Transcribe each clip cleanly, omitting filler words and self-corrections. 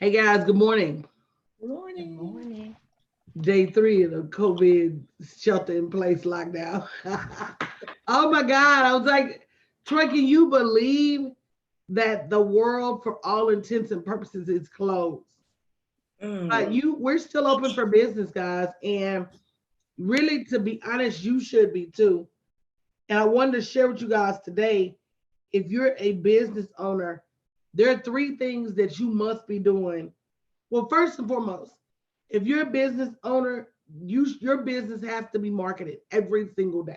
Hey guys, good morning. Good Good morning. morning. Day 3 of the COVID shelter in place lockdown. Oh my God. I was like, Troy, can you believe that the world, for all intents and purposes, is closed? Mm. We're still open for business, guys. And really, to be honest, you should be too. And I wanted to share with you guys today, if you're a business owner, there are three things that you must be doing. Well, first and foremost, if you're a business owner, your business has to be marketed every single day.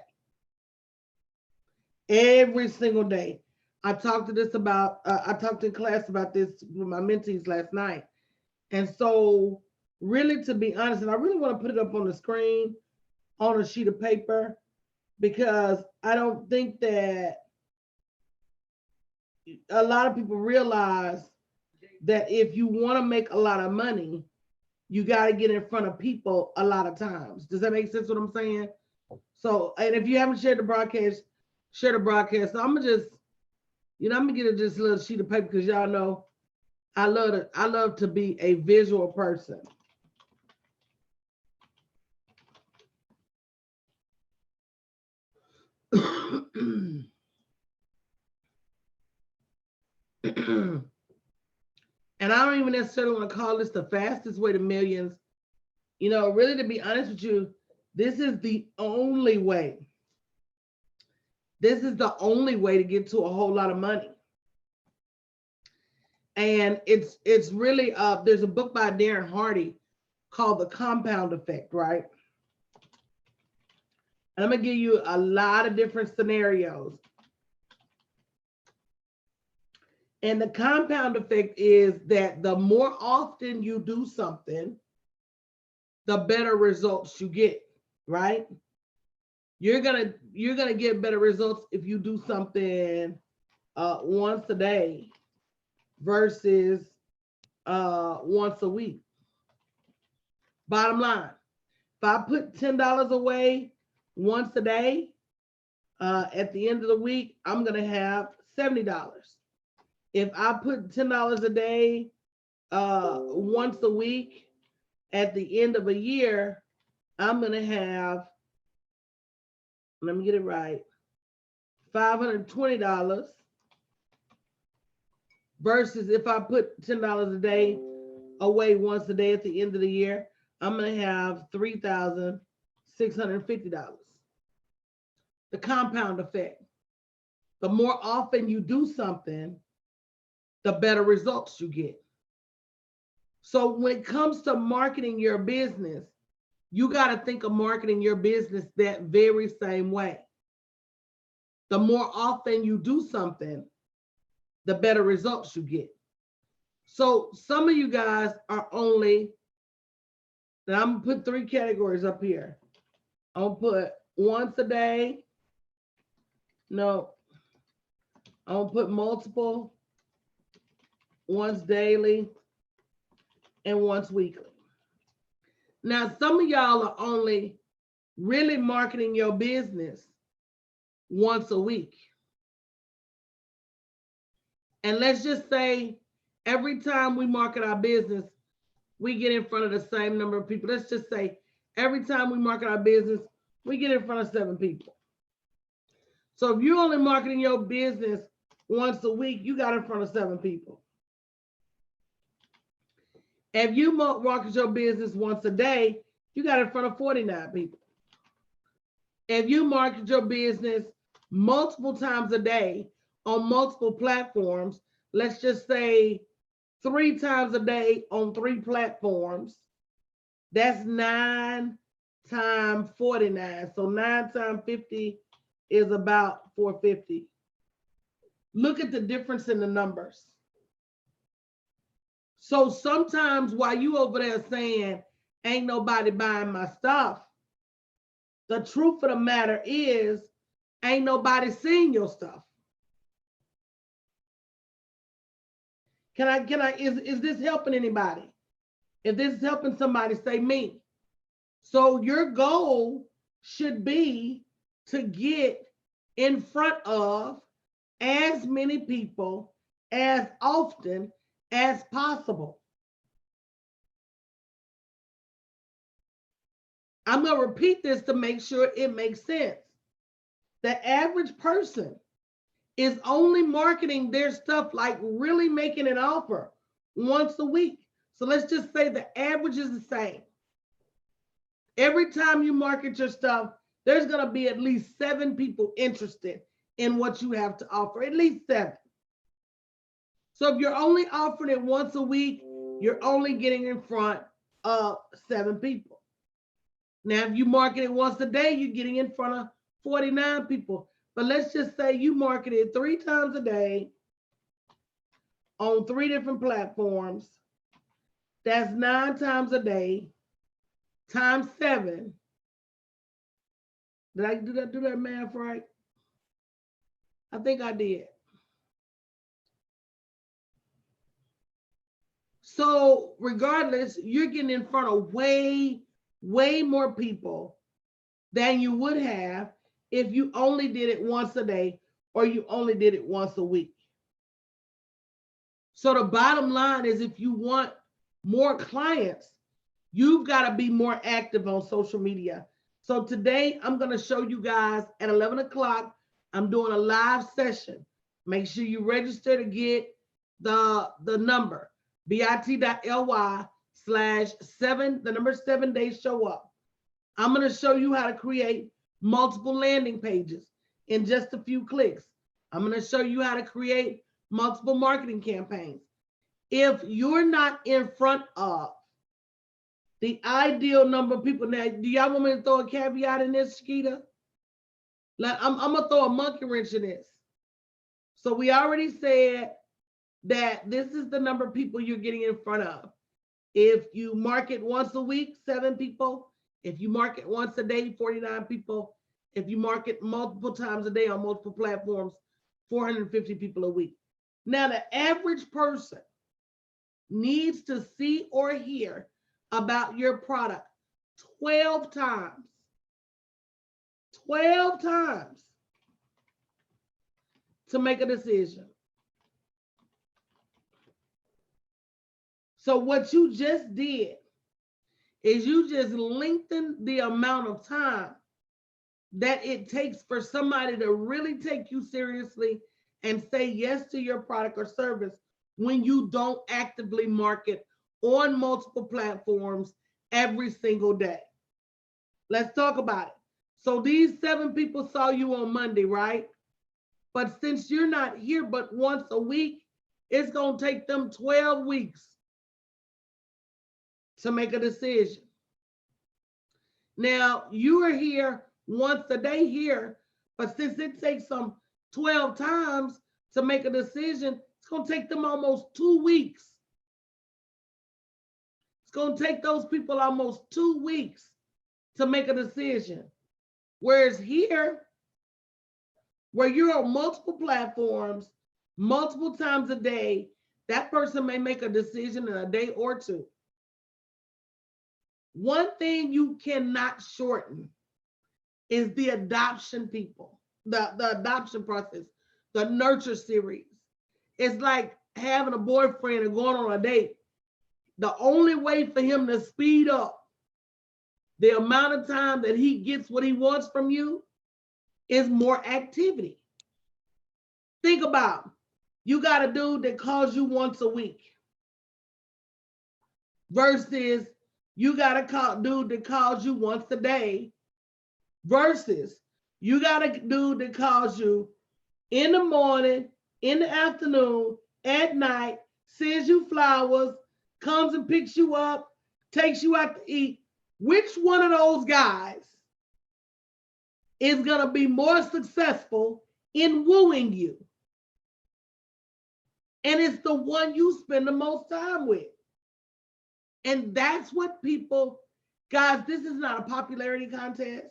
Every single day. I talked in class about this with my mentees last night. And so, really, to be honest, and I really want to put it up on the screen on a sheet of paper because I don't think that a lot of people realize that if you want to make a lot of money, you got to get in front of people a lot of times. Does that make sense what I'm saying? So, and if you haven't shared the broadcast, share the broadcast. So I'm gonna just, I'm gonna get this little sheet of paper because y'all know I love to be a visual person. And I don't even necessarily want to call this the fastest way to millions. Really, to be honest with you, this is the only way. This is the only way to get to a whole lot of money. And it's really there's a book by Darren Hardy called The Compound Effect, right? And I'm gonna give you a lot of different scenarios. And the compound effect is that the more often you do something, the better results you get, right? You're gonna get better results if you do something once a day versus once a week. Bottom line, if I put $10 away once a day, at the end of the week, I'm gonna have $70. If I put $10 a day once a week, at the end of a year, I'm gonna have, let me get it right, $520 versus if I put $10 a day away once a day at the end of the year, I'm gonna have $3,650. The compound effect. The more often you do something, the better results you get. So when it comes to marketing your business, you got to think of marketing your business that very same way. The more often you do something, the better results you get. So some of you guys are only, and I'm gonna put three categories up here. I'm gonna put once a day. No, I'm gonna put multiple, once daily, and once weekly. Now, some of y'all are only really marketing your business once a week. And let's just say every time we market our business, we get in front of the same number of people. Let's just say every time we market our business, we get in front of 7 people. So if you're only marketing your business once a week, you got in front of 7 people. If you market your business once a day, you got in front of 49 people. If you market your business multiple times a day on multiple platforms, let's just say 3 times a day on 3 platforms, that's 9 times 49. So 9 times 50 is about 450. Look at the difference in the numbers. So sometimes while you over there saying, ain't nobody buying my stuff, the truth of the matter is, ain't nobody seeing your stuff. Is this helping anybody? If this is helping somebody, say me. So your goal should be to get in front of as many people as often as possible. I'm going to repeat this to make sure it makes sense. The average person is only marketing their stuff, like really making an offer, once a week. So let's just say the average is the same. Every time you market your stuff, there's going to be at least 7 people interested in what you have to offer, at least 7. So if you're only offering it once a week, you're only getting in front of 7 people. Now, if you market it once a day, you're getting in front of 49 people. But let's just say you market it 3 times a day on 3 different platforms. That's 9 times a day times 7. Did I do that math right? I think I did. So regardless, you're getting in front of way more people than you would have if you only did it once a day or you only did it once a week. So the bottom line is, if you want more clients, you've got to be more active on social media. So today I'm going to show you guys at 11 o'clock, I'm doing a live session. Make sure you register to get the number, bit.ly/7, the number 7 days show up. I'm going to show you how to create multiple landing pages in just a few clicks. I'm going to show you how to create multiple marketing campaigns. If you're not in front of the ideal number of people, now, do y'all want me to throw a caveat in this, Shakita? Like, I'm going to throw a monkey wrench in this. So we already said that this is the number of people you're getting in front of. If you market once a week, 7 people. If you market once a day, 49 people. If you market multiple times a day on multiple platforms, 450 people a week. Now, the average person needs to see or hear about your product 12 times. 12 times to make a decision. So what you just did is you just lengthened the amount of time that it takes for somebody to really take you seriously and say yes to your product or service when you don't actively market on multiple platforms every single day. Let's talk about it. So these 7 people saw you on Monday, right? But since you're not here but once a week, it's going to take them 12 weeks to make a decision. Now, you are here once a day here, but since it takes them 12 times to make a decision, it's going to take them almost 2 weeks. It's going to take those people almost 2 weeks to make a decision. Whereas here, where you're on multiple platforms, multiple times a day, that person may make a decision in a day or 2. One thing you cannot shorten is the adoption people, the adoption process, the nurture series. It's like having a boyfriend and going on a date. The only way for him to speed up the amount of time that he gets what he wants from you is more activity. Think about it. You got a dude that calls you once a week versus you got a dude that calls you once a day versus you got a dude that calls you in the morning, in the afternoon, at night, sends you flowers, comes and picks you up, takes you out to eat. Which one of those guys is going to be more successful in wooing you? And it's the one you spend the most time with. And that's what people, guys, this is not a popularity contest.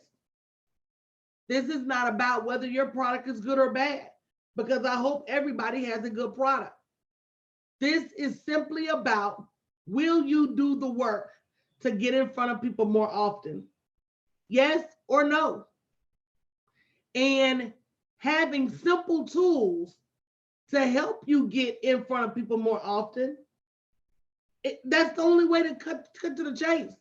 This is not about whether your product is good or bad, because I hope everybody has a good product. This is simply about, will you do the work to get in front of people more often? Yes or no? And having simple tools to help you get in front of people more often, that's the only way to cut to the chase.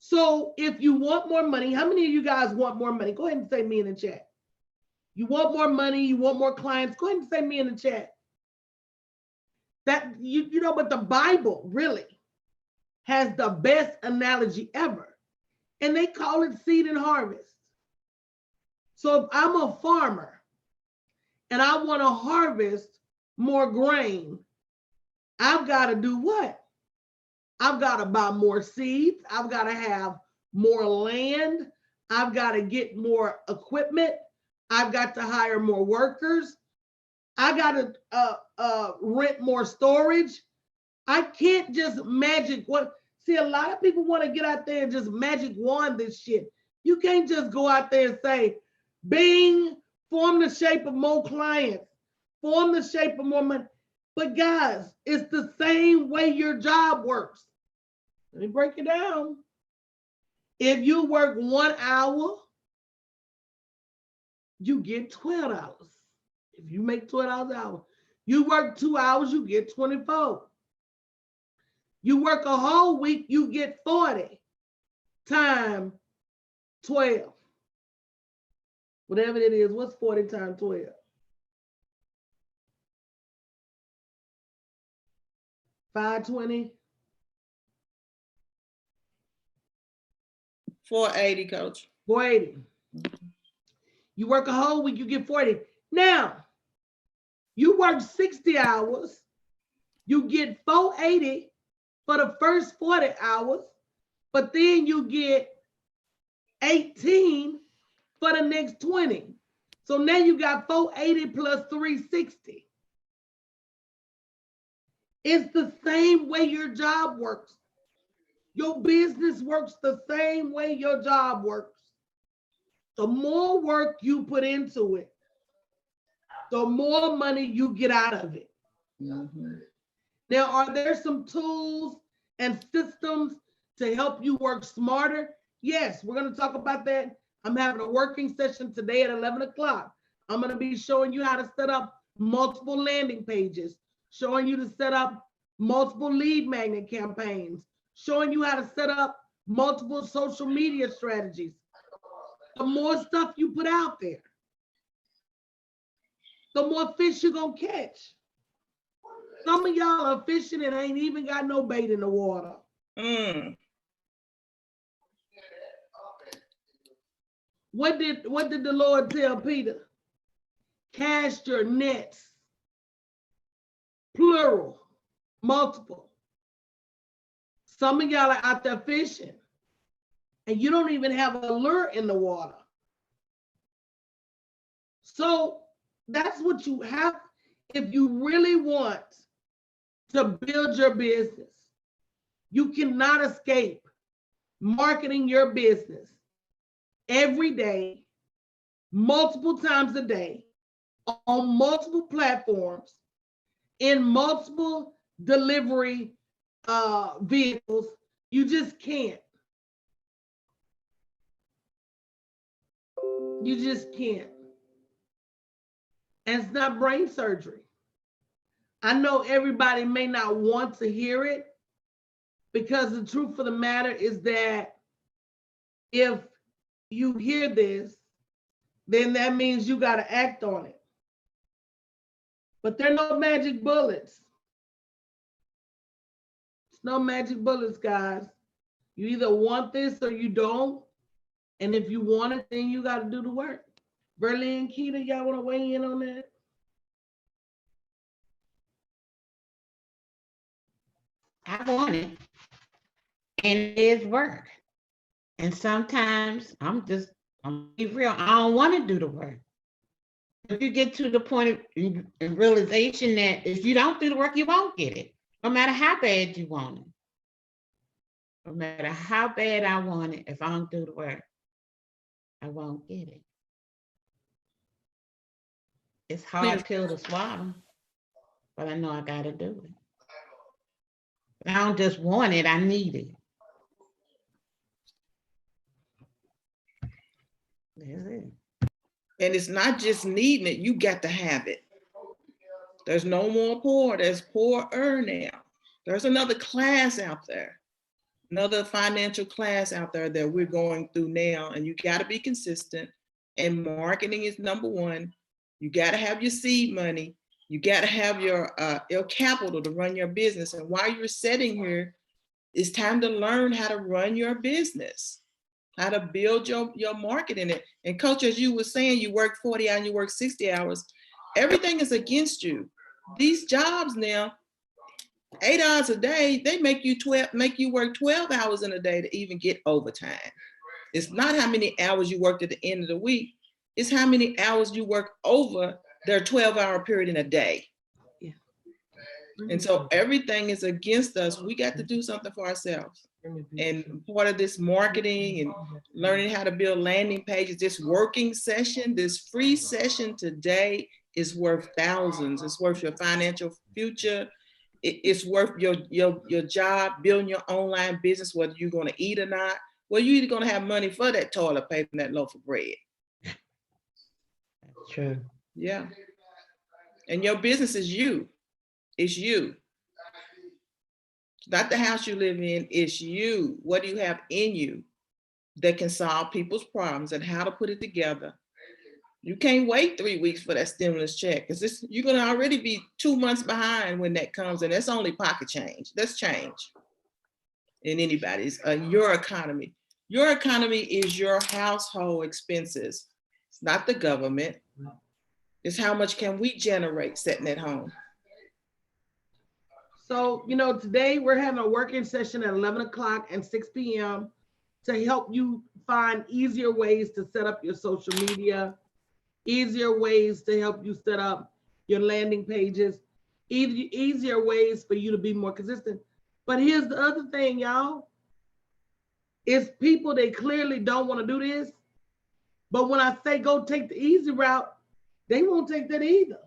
So if you want more money, how many of you guys want more money? Go ahead and say me in the chat. You want more money, you want more clients, go ahead and say me in the chat. That you know, but the Bible really has the best analogy ever. And they call it seed and harvest. So if I'm a farmer and I want to harvest more grain, I've got to do what? I've got to buy more seeds. I've got to have more land. I've got to get more equipment. I've got to hire more workers. I got to rent more storage. I can't just magic what. See, a lot of people want to get out there and just magic wand this shit. You can't just go out there and say, bing, form the shape of more clients, form the shape of more money. But guys, it's the same way your job works. Let me break it down. If you work 1 hour, you get $12. If you make $12 an hour, you work 2 hours, you get 24. You work a whole week, you get 40 times 12. Whatever it is, what's 40 times 12? 520. 480, coach. 480. You work a whole week, you get 40. Now, you work 60 hours, you get 480 for the first 40 hours, but then you get 18 for the next 20. So now you got 480 plus 360. It's the same way your job works. Your business works the same way your job works. The more work you put into it, the more money you get out of it. Mm-hmm. Now, are there some tools and systems to help you work smarter? Yes, we're going to talk about that. I'm having a working session today at 11 o'clock. I'm going to be showing you how to set up multiple landing pages, showing you to set up multiple lead magnet campaigns, showing you how to set up multiple social media strategies. The more stuff you put out there, the more fish you're going to catch. Some of y'all are fishing and ain't even got no bait in the water. Mm. What did the Lord tell Peter? Cast your nets, plural, multiple. Some of y'all are out there fishing and you don't even have a lure in the water. So that's what you have. If you really want to build your business, you cannot escape marketing your business every day, multiple times a day, on multiple platforms, in multiple delivery vehicles. You just can't. You just can't. And it's not brain surgery. I know everybody may not want to hear it, because the truth of the matter is that if you hear this, then that means you got to act on it. But there are no magic bullets. It's no magic bullets, guys. You either want this or you don't. And if you want it, then you got to do the work. Berlin and Keita, y'all want to weigh in on that? I want it. And it is work. And sometimes I'm be real, I don't want to do the work. If you get to the point of realization that if you don't do the work, you won't get it, no matter how bad you want it. No matter how bad I want it, if I don't do the work, I won't get it. It's hard pill to swallow, but I know I got to do it. I don't just want it, I need it. That's it. And it's not just needing it, you got to have it. There's no more poor, there's poorer now. There's another class out there. another financial class out there that we're going through now, and you got to be consistent. And marketing is number one. You got to have your seed money. You got to have your capital to run your business. And while you're sitting here, it's time to learn how to run your business, how to build your market in it. And coach, as you were saying, you work 40 hours, you work 60 hours. Everything is against you. These jobs now, 8 hours a day, they make you work 12 hours in a day to even get overtime. It's not how many hours you worked at the end of the week. It's how many hours you work over their 12-hour period in a day. Yeah. And so everything is against us. We got to do something for ourselves. And part of this marketing and learning how to build landing pages, this working session, this free session today is worth thousands. It's worth your financial future. It's worth your job, building your online business, whether you're going to eat or not. Well, you're either going to have money for that toilet paper and that loaf of bread. That's true. Yeah. And your business is you. It's you. It's not the house you live in, it's you. What do you have in you that can solve people's problems and how to put it together? You can't wait 3 weeks for that stimulus check, because you're going to already be 2 months behind when that comes, and that's only pocket change. That's change in anybody's, your economy. Your economy is your household expenses. It's not the government. It's how much can we generate sitting at home. So, today we're having a working session at 11 o'clock and 6 p.m. to help you find easier ways to set up your social media, easier ways to help you set up your landing pages, easier ways for you to be more consistent. But here's the other thing, y'all. It's people, they clearly don't want to do this. But when I say go take the easy route, they won't take that either.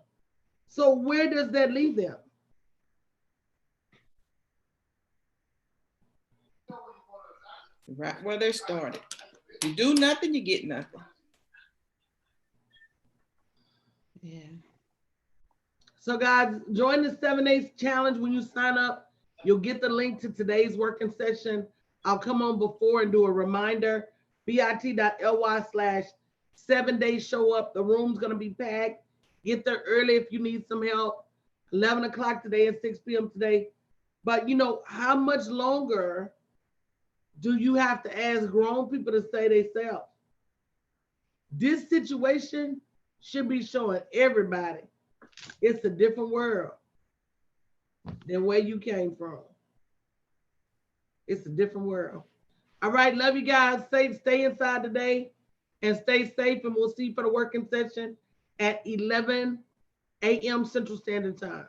So where does that leave them? Right where they started. You do nothing, you get nothing. Yeah. So guys, join the 7 Days Challenge. When you sign up, you'll get the link to today's working session. I'll come on before and do a reminder, bit.ly/7 days show up. The room's gonna be packed. Get there early if you need some help. 11 o'clock today and 6 p.m. today. But how much longer do you have to ask grown people to say themselves? This situation should be showing everybody it's a different world than where you came from. It's a different world. All right, love you guys. Stay inside today and stay safe, and we'll see you for the working session at 11 a.m. Central Standard Time.